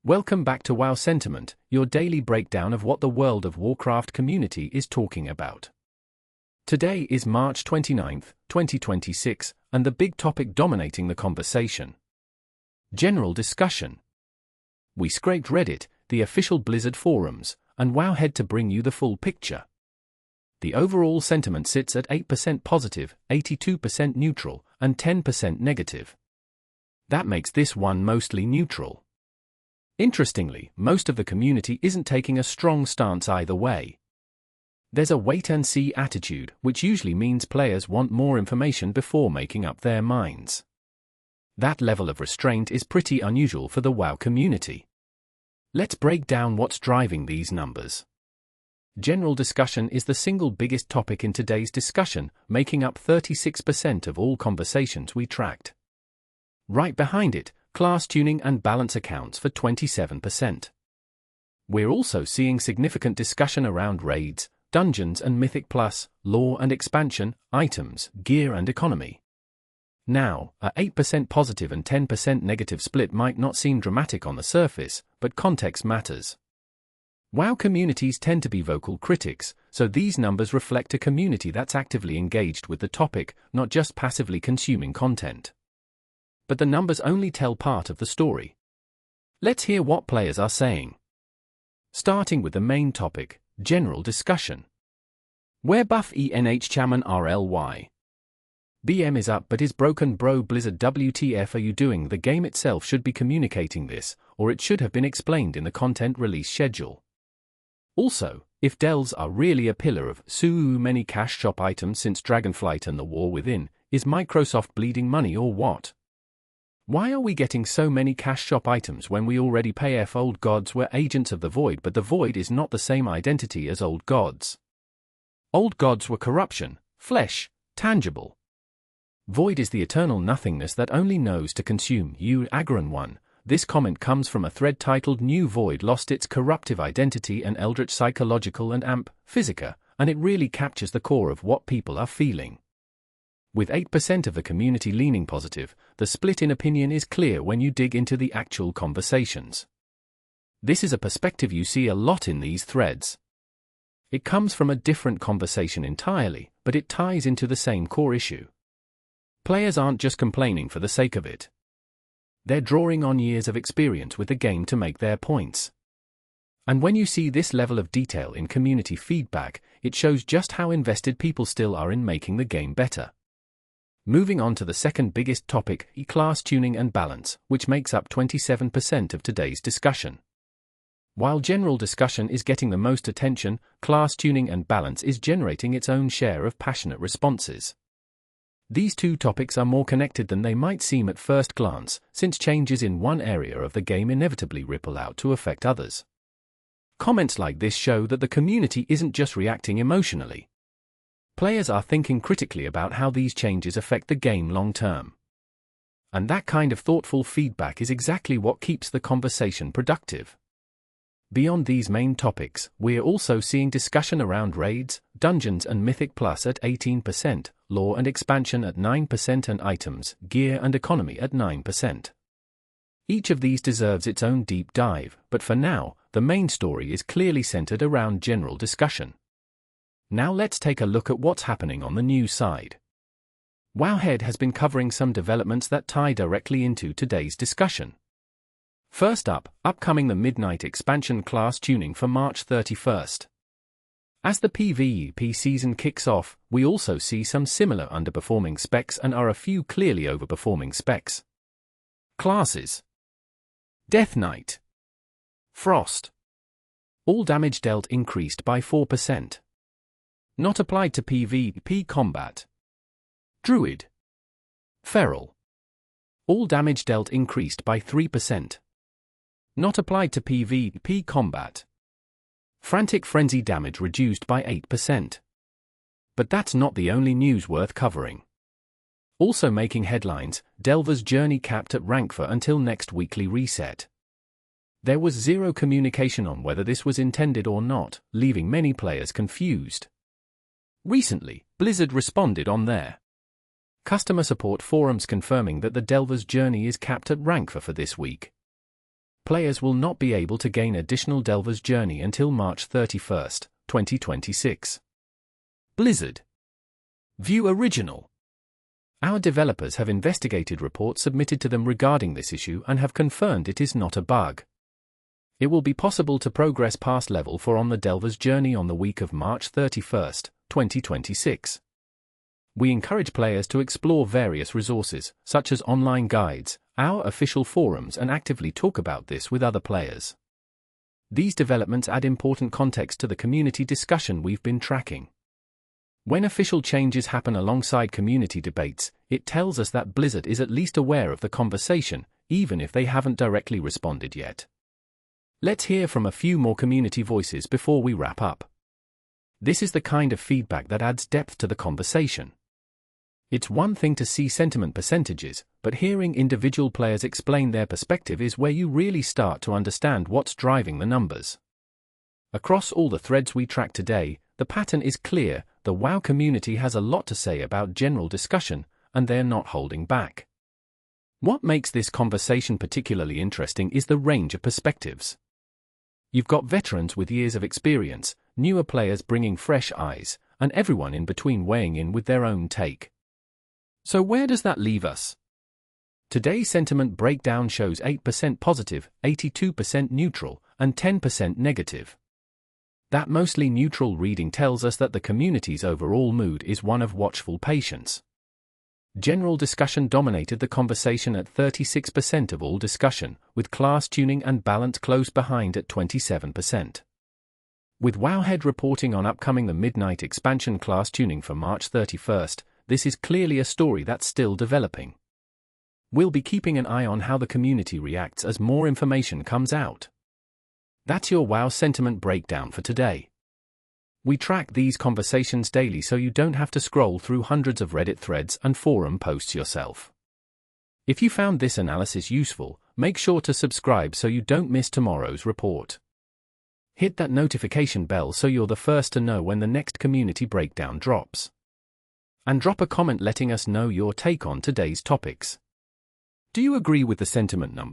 Welcome back to WoW Sentiment, your daily breakdown of what the World of Warcraft community is talking about. Today is March 29th, 2026, and the big topic dominating the conversation. General discussion. We scraped Reddit, the official Blizzard forums, and Wowhead to bring you the full picture. The overall sentiment sits at 8% positive, 82% neutral, and 10% negative. That makes this one mostly neutral. Interestingly, most of the community isn't taking a strong stance either way. There's a wait-and-see attitude, which usually means players want more information before making up their minds. That level of restraint is pretty unusual for the WoW community. Let's break down what's driving these numbers. General discussion is the single biggest topic in today's discussion, making up 36% of all conversations we tracked. Right behind it, class tuning and balance accounts for 27%. We're also seeing significant discussion around raids, dungeons and Mythic Plus, lore and expansion, items, gear and economy. Now, a 8% positive and 10% negative split might not seem dramatic on the surface, but context matters. WoW communities tend to be vocal critics, so these numbers reflect a community that's actively engaged with the topic, not just passively consuming content. But the numbers only tell part of the story. Let's hear what players are saying. Starting with the main topic, general discussion. Where buff ENH Chairman RLY. BM is up but is broken bro Blizzard WTF are you doing? The game itself should be communicating this, or it should have been explained in the content release schedule. Also, if delves are really a pillar of so many cash shop items since Dragonflight and the War Within, is Microsoft bleeding money or what? Why are we getting so many cash shop items when we already pay F? Old gods were agents of the void, but the void is not the same identity as old gods. Old gods were corruption, flesh, tangible. Void is the eternal nothingness that only knows to consume. You Agron 1. This comment comes from a thread titled New Void lost its corruptive identity and eldritch psychological and amp, physica, and it really captures the core of what people are feeling. With 8% of the community leaning positive, the split in opinion is clear when you dig into the actual conversations. This is a perspective you see a lot in these threads. It comes from a different conversation entirely, but it ties into the same core issue. Players aren't just complaining for the sake of it. They're drawing on years of experience with the game to make their points. And when you see this level of detail in community feedback, it shows just how invested people still are in making the game better. Moving on to the second biggest topic, class tuning and balance, which makes up 27% of today's discussion. While general discussion is getting the most attention, class tuning and balance is generating its own share of passionate responses. These two topics are more connected than they might seem at first glance, since changes in one area of the game inevitably ripple out to affect others. Comments like this show that the community isn't just reacting emotionally. Players are thinking critically about how these changes affect the game long term. And that kind of thoughtful feedback is exactly what keeps the conversation productive. Beyond these main topics, we're also seeing discussion around raids, dungeons and Mythic Plus at 18%, lore and expansion at 9% and items, gear and economy at 9%. Each of these deserves its own deep dive, but for now, the main story is clearly centered around general discussion. Now let's take a look at what's happening on the news side. Wowhead has been covering some developments that tie directly into today's discussion. First up, upcoming the Midnight expansion class tuning for March 31st. As the PvP season kicks off, we also see some similar underperforming specs and are a few clearly overperforming specs. Classes: Death Knight, Frost. All damage dealt increased by 4%. Not applied to PvP combat. Druid, Feral. All damage dealt increased by 3%. Not applied to PvP combat. Frantic Frenzy damage reduced by 8%. But that's not the only news worth covering. Also making headlines, Delver's journey capped at rank 4 until next weekly reset. There was zero communication on whether this was intended or not, leaving many players confused. Recently, Blizzard responded on their customer support forums confirming that the Delver's journey is capped at rank 4 for this week. Players will not be able to gain additional Delver's Journey until March 31st, 2026. Blizzard. View original. Our developers have investigated reports submitted to them regarding this issue and have confirmed it is not a bug. It will be possible to progress past level 4 on the Delver's Journey on the week of March 31st, 2026. We encourage players to explore various resources, such as online guides, our official forums, and actively talk about this with other players. These developments add important context to the community discussion we've been tracking. When official changes happen alongside community debates, it tells us that Blizzard is at least aware of the conversation, even if they haven't directly responded yet. Let's hear from a few more community voices before we wrap up. This is the kind of feedback that adds depth to the conversation. It's one thing to see sentiment percentages, but hearing individual players explain their perspective is where you really start to understand what's driving the numbers. Across all the threads we track today, the pattern is clear: the WoW community has a lot to say about general discussion, and they're not holding back. What makes this conversation particularly interesting is the range of perspectives. You've got veterans with years of experience, newer players bringing fresh eyes, and everyone in between weighing in with their own take. So where does that leave us? Today's sentiment breakdown shows 8% positive, 82% neutral, and 10% negative. That mostly neutral reading tells us that the community's overall mood is one of watchful patience. General discussion dominated the conversation at 36% of all discussion, with class tuning and balance close behind at 27%. With Wowhead reporting on upcoming the Midnight expansion class tuning for March 31st, this is clearly a story that's still developing. We'll be keeping an eye on how the community reacts as more information comes out. That's your WoW sentiment breakdown for today. We track these conversations daily so you don't have to scroll through hundreds of Reddit threads and forum posts yourself. If you found this analysis useful, make sure to subscribe so you don't miss tomorrow's report. Hit that notification bell so you're the first to know when the next community breakdown drops. And drop a comment letting us know your take on today's topics. Do you agree with the sentiment numbers?